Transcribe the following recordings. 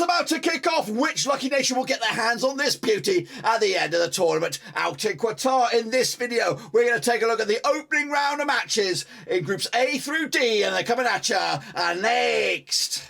about to kick off. Which lucky nation will get their hands on this beauty at the end of the tournament? Out in Qatar. In this video, we're going to take a look at the opening round of matches in groups A through D, and they're coming at you next.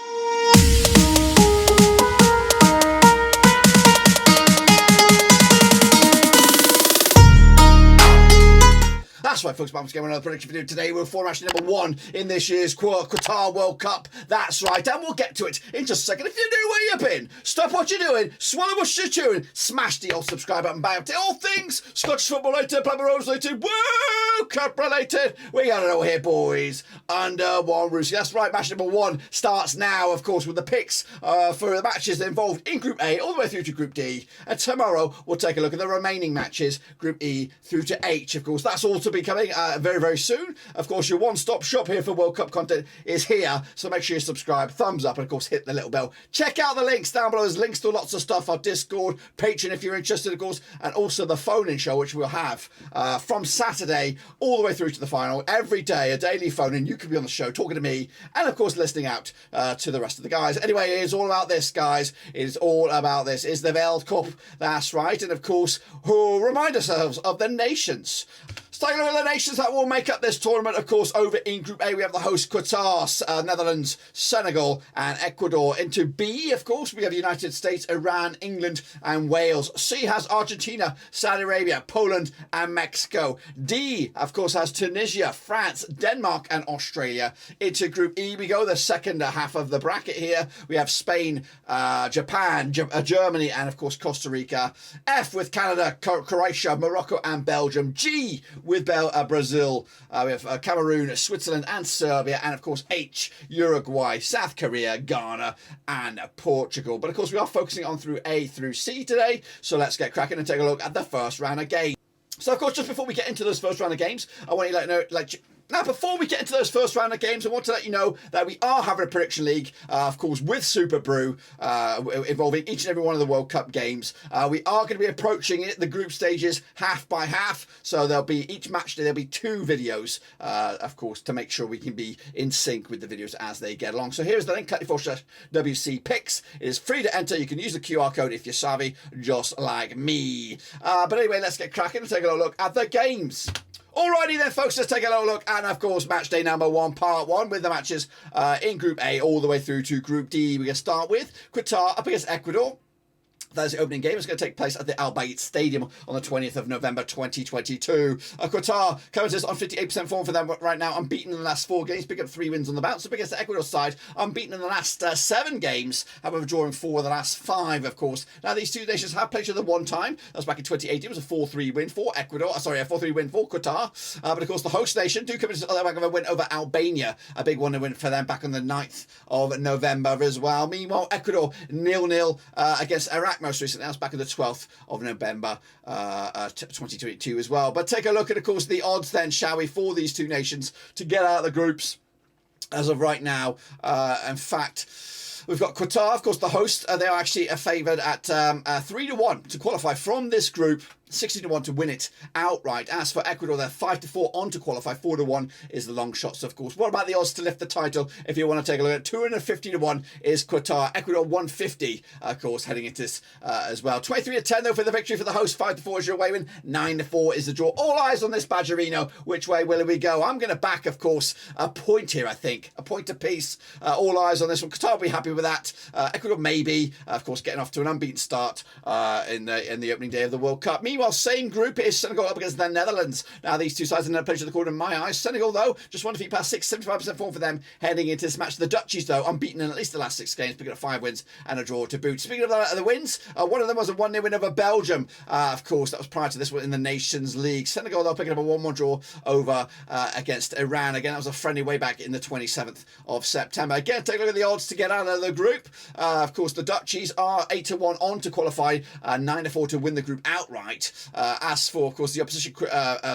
That's right, folks. Mum's getting another prediction video today. We're for match number 1 in this year's Qatar World Cup. That's right, and we'll get to it in just a second. If you're new where you've been, stop what you're doing, swallow what you're chewing, smash the old subscribe button, bang up to all things Scottish football related, Plymouth Rose related, World Cup related. We got it all here, boys, under one roof. That's right, match number 1 starts now, of course, with the picks for the matches involved in Group A all the way through to Group D. And tomorrow, we'll take a look at the remaining matches, Group E through to H, of course. That's all to be coming very, very soon. Of course, your one-stop shop here for World Cup content is here, so make sure you subscribe, thumbs up, and of course hit the little bell. Check out the links down below. There's links to lots of stuff, our Discord, Patreon if you're interested, of course, and also the phone-in show, which we'll have from Saturday all the way through to the final. Every day, a daily phone-in. You can be on the show talking to me and, of course, listening out to the rest of the guys. Anyway, it is all about this, guys. It is all about this. It's the World Cup, that's right, and of course, we'll remind ourselves of the nations. Starting with the nations that will make up this tournament, of course, over in Group A, we have the host Qatar, Netherlands, Senegal, and Ecuador. Into B, of course, we have the United States, Iran, England, and Wales. C has Argentina, Saudi Arabia, Poland, and Mexico. D, of course, has Tunisia, France, Denmark, and Australia. Into Group E we go, the second half of the bracket here. We have Spain, Japan, Germany, and, of course, Costa Rica. F with Canada, Croatia, Morocco, and Belgium. G with Brazil, we have Cameroon, Switzerland, and Serbia, and of course H, Uruguay, South Korea, Ghana, and Portugal. But of course we are focusing on through A through C today, so let's get cracking and take a look at the first round of games. So of course, just before we get into those first round of games, I want you to know, now, before we get into those first round of games, I want to let you know that we are having a prediction league, of course, with Super Brew, involving each and every one of the World Cup games. We are going to be approaching it, the group stages, half by half. So there'll be each match day, there'll be 2 videos, of course, to make sure we can be in sync with the videos as they get along. So here's the link, /WC Picks. It is free to enter. You can use the QR code if you're savvy, just like me. But anyway, let's get cracking and take a look at the games. Alrighty then, folks, let's take a little look. And, of course, match day number 1, part 1, with the matches in Group A all the way through to Group D. We're going to start with Qatar up against Ecuador. That is the opening game. It's going to take place at the Al Bayt Stadium on the 20th of November 2022. Qatar comes on 58% form for them right now, unbeaten in the last 4 games, pick up 3 wins on the bounce. Up against the Ecuador side, unbeaten in the last 7 games, however drawing 4 of the last 5, of course. Now, these 2 nations have played each other 1 time. That was back in 2018. It was a 4-3 win for Ecuador. Sorry, a 4-3 win for Qatar. But, of course, the host nation do come into the back of a win over Albania. A big one to win for them back on the 9th of November as well. Meanwhile, Ecuador 0-0 against Iraq most recently. That was back on the 12th of November 2022 as well. But take a look at, of course, the odds then, shall we, for these 2 nations to get out of the groups as of right now. In fact, we've got Qatar, of course, the host. They are actually favoured at 3-1 to qualify from this group. 60-1 to win it outright. As for Ecuador, they're 5-4 on to qualify. 4-1 is the long shots, of course. What about the odds to lift the title? If you want to take a look at 250-1 is Qatar. Ecuador 150, of course, heading into this as well. 23-10 though for the victory for the host. 5-4 is your away win. 9-4 is the draw. All eyes on this Badgerino. Which way will we go? I'm going to back, of course, a point here. I think a point apiece. All eyes on this one. Qatar will be happy with that. Ecuador maybe, of course, getting off to an unbeaten start in the opening day of the World Cup. Meanwhile, same group is Senegal up against the Netherlands. Now, these 2 sides are never played to the corner in my eyes. Senegal, though, just 1 defeat past 75% form for them heading into this match. The Dutchies, though, unbeaten in at least the last 6 games, picking up 5 wins and a draw to boot. Speaking of the wins, one of them was a 1-0 win over Belgium. Of course, that was prior to this one in the Nations League. Senegal, though, picking up a 1-1 draw over against Iran. Again, that was a friendly way back in the 27th of September. Again, take a look at the odds to get out of the group. Of course, the Dutchies are 8-1 on to qualify, 9-4 to win the group outright. right. As for, of course, the opposition,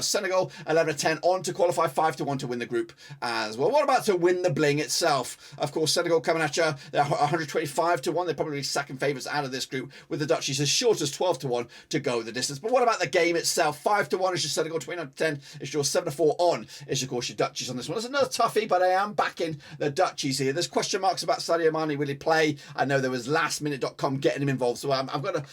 Senegal, 11-10 on to qualify, 5-1 to win the group as well. What about to win the bling itself? Of course, Senegal coming at you. They're 125-1. They're probably second favourites out of this group, with the Dutchies as short as 12-1 to go the distance. But what about the game itself? 5-1 is your Senegal, 29-10 is your 7-4 on is, of course, your Dutchies on this one. There's another toughie, but I am backing the Dutchies here. There's question marks about Sadio Mane. Will he play? I know there was lastminute.com getting him involved, so I've got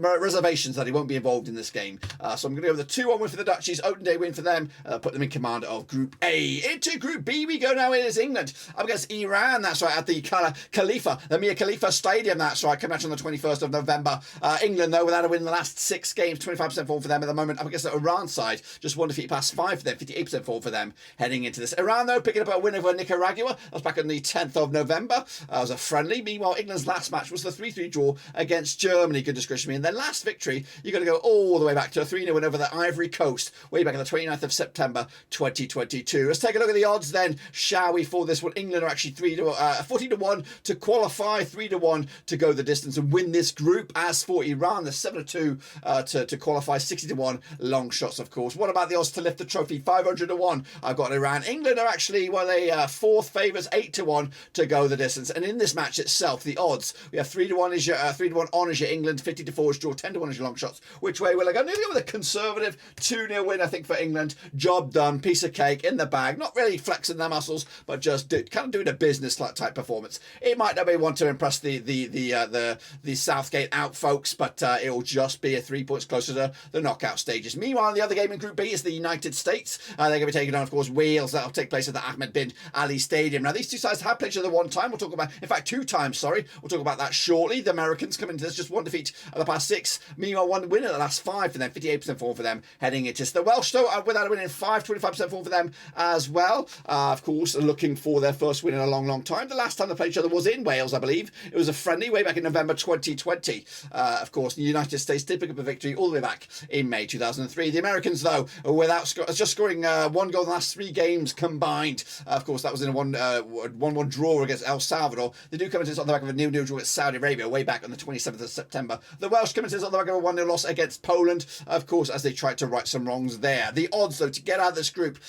reservations that he won't be involved in this game. So I'm going to go with a 2-1 win for the Dutchies, opening day win for them, put them in command of Group A. Into Group B we go now. It is England up against Iran, that's right, at the the Mia Khalifa Stadium, that's right, coming out on the 21st of November. England, though, without a win in the last 6 games, 25% form for them at the moment, up against the Iran side, just 1 defeat past 5 for them, 58% form for them heading into this. Iran, though, picking up a win over Nicaragua. That was back on the 10th of November. It was a friendly. Meanwhile, England's last match was the 3-3 draw against Germany, goodness gracious me. And their last victory, you're going to go all the way back to a 3-0 win over the Ivory Coast, way back on the 29th of September 2022. Let's take a look at the odds then, shall we, for this one. England are actually 14-1 to qualify, 3-1 to go the distance and win this group. As for Iran, they're 7-2 to qualify, 60-1 long shots, of course. What about the odds to lift the trophy? 500-1. I've got Iran. England are actually, well, they fourth favourites, 8-1 to go the distance. And in this match itself, the odds, we have 3-1 is your 3-1 on is your England, 50-4 is draw, 10-1 is your long shots. Which way will I go? I'm going to go with a conservative 2-0 win, I think, for England. Job done, piece of cake in the bag. Not really flexing their muscles, but just kind of doing a business type performance. It might not be one to impress the Southgate out folks, but it'll just be a 3 points closer to the knockout stages. Meanwhile, the other game in Group B is the United States. They're going to be taking on, of course, Wales. That'll take place at the Ahmed bin Ali Stadium. Now, these two sides have played each other one time. We'll talk about, in fact, 2 times, sorry. We'll talk about that shortly. The Americans come into this, just 1 defeat of the past 6. Meanwhile, 1 win at the last 5 for them, 58% form for them heading into this. The Welsh, though, without a win in 5, 25% form for them as well. Of course, looking for their first win in a long, long time. The last time they played each other was in Wales, I believe. It was a friendly way back in November 2020. Of course, the United States did pick up a victory all the way back in May 2003. The Americans, though, without just scoring 1 goal in the last 3 games combined. Of course, that was in a 1-1 draw against El Salvador. They do come into this on the back of a 0-0 draw against Saudi Arabia way back on the 27th of September. The Welsh come into this on the back of a 1-0 loss against Poland, of course, as they tried to right some wrongs there. The odds, though, to get out of this group,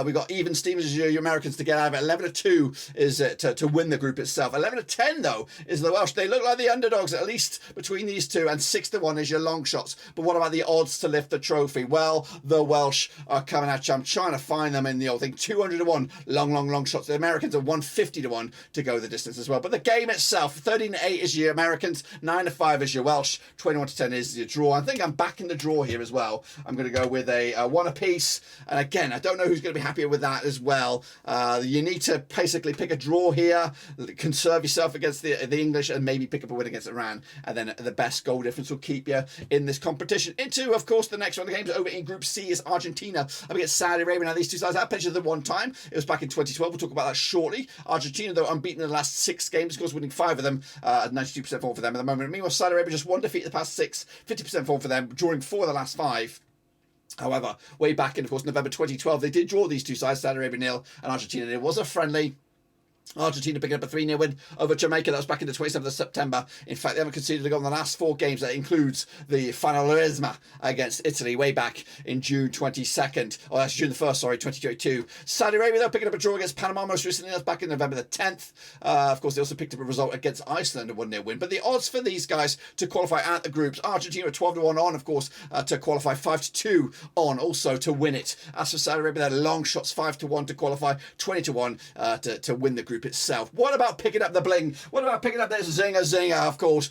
we got even Stevens as your Americans to get out of it. 11-2 is to win the group itself. 11-10, though, is the Welsh. They look like the underdogs, at least between these two, and 6-1 is your long shots. But what about the odds to lift the trophy? Well, the Welsh are coming at you. I'm trying to find them in the old thing. 200-1 long shots. The Americans are 150-1 to go the distance as well. But the game itself, 13-8 is your Americans, 9-5 is your Welsh, 21-10 is your draw. I think I'm back in the draw here as well. I'm going to go with a 1 apiece. And again, I don't know who's going to be happier with that as well. You need to basically pick a draw here, conserve yourself against the English, and maybe pick up a win against Iran. And then the best goal difference will keep you in this competition. Into, of course, the next one of the games over in Group C is Argentina up against Saudi Arabia. Now, these two sides have played each other 1 time. It was back in 2012. We'll talk about that shortly. Argentina, though, unbeaten in the last 6 games, of course, winning 5 of them, 92% form for them at the moment. Meanwhile, Saudi Arabia just 1 defeat in the past 6, 50% form for them, drawing 4 of the last 5. However, way back in, of course, November 2012, they did draw these two sides, Saudi Arabia 0 and Argentina 0. It was a friendly. Argentina picking up a 3-0 win over Jamaica. That was back in the 27th of September. In fact, they haven't conceded a goal in the last 4 games. That includes the Finalesima against Italy way back in June 22nd. Oh, that's June the 1st, sorry, 2022. Saudi Arabia, they're picking up a draw against Panama most recently. That's back in November the 10th. Of course, they also picked up a result against Iceland, a 1-0 win. But the odds for these guys to qualify at the groups, Argentina are 12-1 on, of course, to qualify, 5-2 on also to win it. As for Saudi Arabia, they're long shots, 5-1 to qualify, 20-1 to win the group itself. What about picking up the bling? What about picking up this zinger, of course?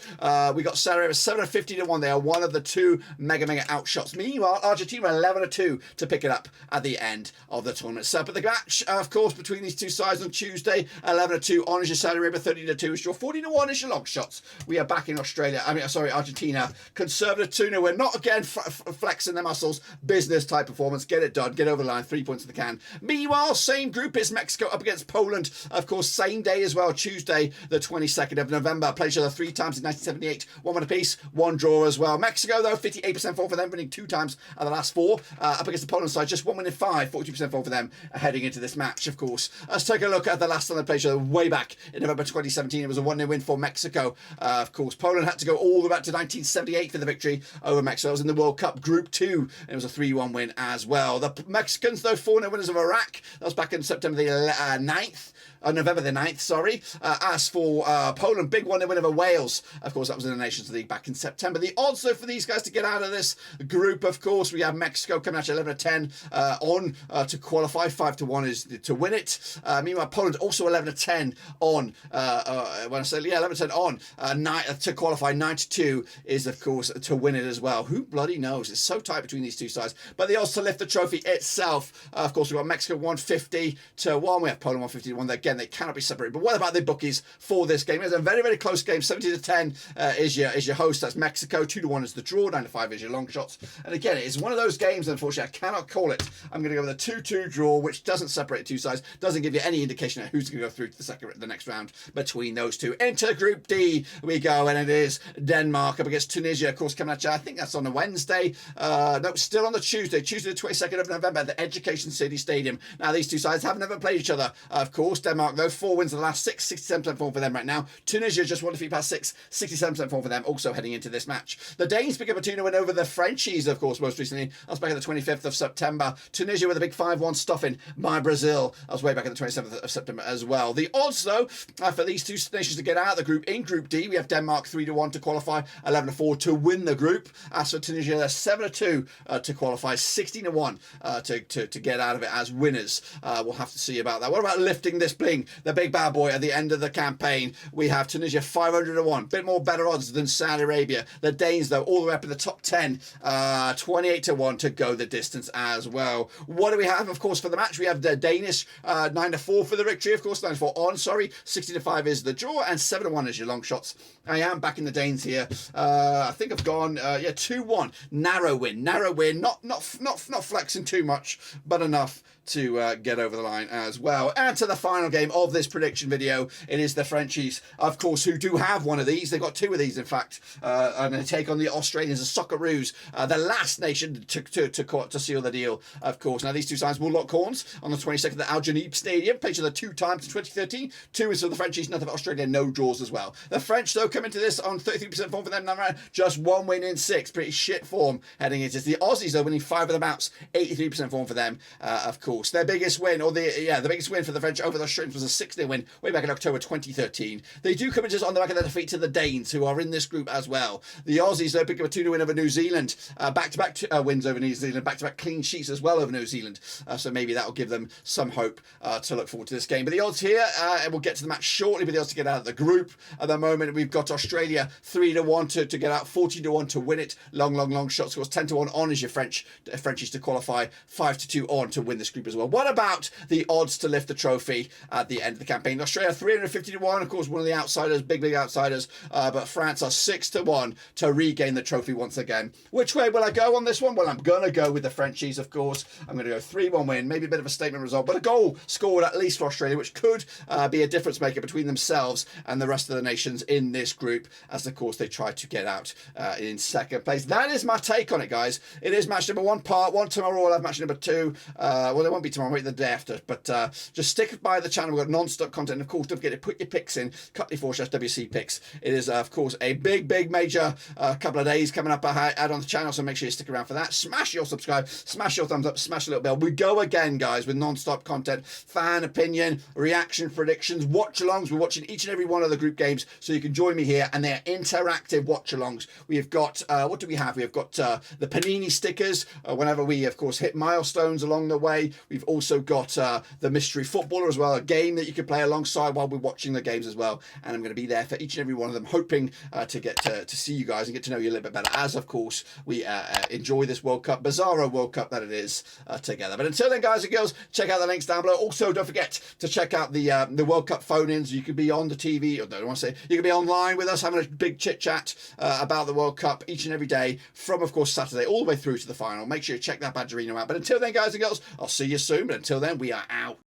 We got Saudi Arabia 750-1. They are one of the 2 mega outshots. Meanwhile, Argentina 11-2 to pick it up at the end of the tournament. So, but the match, of course, between these two sides on Tuesday, 11-2 on is your Saudi Arabia, 13-2 is your 14-1 is your long shots. We are back in Argentina. Conservative 2-0. We're not again flexing their muscles. Business type performance. Get it done. Get over the line. 3 points in the can. Meanwhile, same group is Mexico up against Poland. Of course, course, same day as well, Tuesday, the 22nd of November. Played each other 3 times in 1978, 1 win apiece, 1 draw as well. Mexico, though, 58% fall for them, winning 2 times out of the last 4. Up against the Poland side, just 1 win in 5, 42% fall for them heading into this match, of course. Let's take a look at the last time they played each other way back in November 2017. It was a 1-0 win for Mexico. Of course, Poland had to go all the way back to 1978 for the victory over Mexico. It was in the World Cup Group 2, and it was a 3-1 win as well. The Mexicans, though, 4-0 winners of Iraq. That was back in September the 9th. November the 9th, sorry. As for Poland, big 1-0 win over Wales. Of course, that was in the Nations League back in September. The odds, though, for these guys to get out of this group, of course, we have Mexico coming out 11-10 on to qualify. 5-1 is to win it. Meanwhile, Poland also 11-10 on. When I say 11-10 on to qualify. 9-2 is, of course, to win it as well. Who bloody knows? It's so tight between these two sides. But the odds to lift the trophy itself, of course, we've got Mexico 150-1. We have Poland 150-1. Again, they cannot be separated. But what about the bookies for this game? It's a very, very close game. 70-10 is your host. That's Mexico. 2-1 is the draw. 9-5 is your long shots. And again, it's one of those games, unfortunately, I cannot call it. I'm going to go with a 2-2 draw, which doesn't separate the two sides, doesn't give you any indication of who's going to go through to the next round between those two. Into Group D we go, and it is Denmark up against Tunisia, of course, coming at you. I think that's on a Wednesday. No, still on the Tuesday the 22nd of November at the Education City Stadium. Now, these two sides have never played each other, of course. Denmark, though, 4 wins in the last 6, 67% form for them right now. Tunisia just 1 defeat past 6, 67% form for them, also heading into this match. The Danes pick up a 2-0 win over the Frenchies, of course, most recently. That was back on the 25th of September. Tunisia with a big 5-1 stuffing by Brazil. That was way back on the 27th of September as well. The odds, though, for these two nations to get out of the group, in Group D, we have Denmark 3-1 to qualify, 11-4 to win the group. As for Tunisia, they're 7-2 to qualify, 16-1 to get out of it as winners. We'll have to see about that. What about lifting this bling, the big bad boy at the end of the campaign? We have Tunisia 500-1, bit more better odds than Saudi Arabia. The Danes, though, all the way up in the top 10, 28-1 to go the distance as well. What do we have, of course, for the match? We have the Danish 9-4 for the victory, of course, 9-4 on, sorry. 16-5 is the draw, and 7-1 is your long shots. I am back in the Danes here. I think I've gone 2-1. Narrow win, not flexing too much, but enough to get over the line as well. And to the final game of this prediction video, it is the Frenchies, of course, who do have one of these. They've got 2 of these, in fact, and they take on the Australians, the Socceroos, the last nation to seal the deal, of course. Now, these two sides will lock horns on the 22nd at the Al Janib Stadium. Played each other 2 times in 2013. 2 is for the Frenchies, nothing for Australia, no draws as well. The French, though, come into this on 33% form for them. Just 1 win in 6. Pretty shit form heading into the Aussies, though, winning 5 of the bouts. 83% form for them, of course. Their biggest win, the biggest win for the French over the Australians was a 6-0 win way back in October 2013. They do come into this on the back of their defeat to the Danes, who are in this group as well. The Aussies, though, pick up a 2-0 win over New Zealand. Back-to-back wins over New Zealand. Back-to-back clean sheets as well over New Zealand. So maybe that will give them some hope to look forward to this game. But the odds here, and we'll get to the match shortly, but the odds to get out of the group at the moment, we've got Australia 3-1 to get out, 14-1 to win it. Long shots. Of course, 10-1 on is your Frenchies to qualify, 5-2 on to win this group as well. What about the odds to lift the trophy at the end of the campaign? Australia 350-1, of course, one of the outsiders, big outsiders, but France are 6-1 to regain the trophy once again. Which way will I go on this one? Well, I'm going to go with the Frenchies, of course. I'm going to go 3-1 win, maybe a bit of a statement result, but a goal scored at least for Australia, which could be a difference maker between themselves and the rest of the nations in this group, as of course they try to get out in second place. That is my take on it, guys. It is match number 1, part 1. Tomorrow we'll have match number 2. Well, it won't be tomorrow, the day after, but just stick by the channel. We've got non-stop content, and of course, don't forget to put your picks in, Cutley4/WC picks. It is, of course, a big major couple of days coming up ahead on the channel, so make sure you stick around for that. Smash your subscribe, smash your thumbs up, smash the little bell. We go again, guys, with non-stop content, fan opinion, reaction, predictions, watch-alongs. We're watching each and every one of the group games, so you can join me here, and they're interactive watch-alongs. We've got, what do we have? We've got the Panini stickers, whenever we, of course, hit milestones along the way. We've also got the Mystery Footballer as well, a game that you can play alongside while we're watching the games as well. And I'm going to be there for each and every one of them, hoping to get to see you guys and get to know you a little bit better, as of course we enjoy this World Cup, bizarro World Cup that it is, together. But until then, guys and girls, check out the links down below. Also, don't forget to check out the World Cup phone-ins. You can be on the TV, or I don't want to say, you can be online with us having a big chit chat about the World Cup each and every day from, of course, Saturday all the way through to the final. Make sure you check that Badgerino out. But until then, guys and girls, I'll see you soon. But until then, we are out.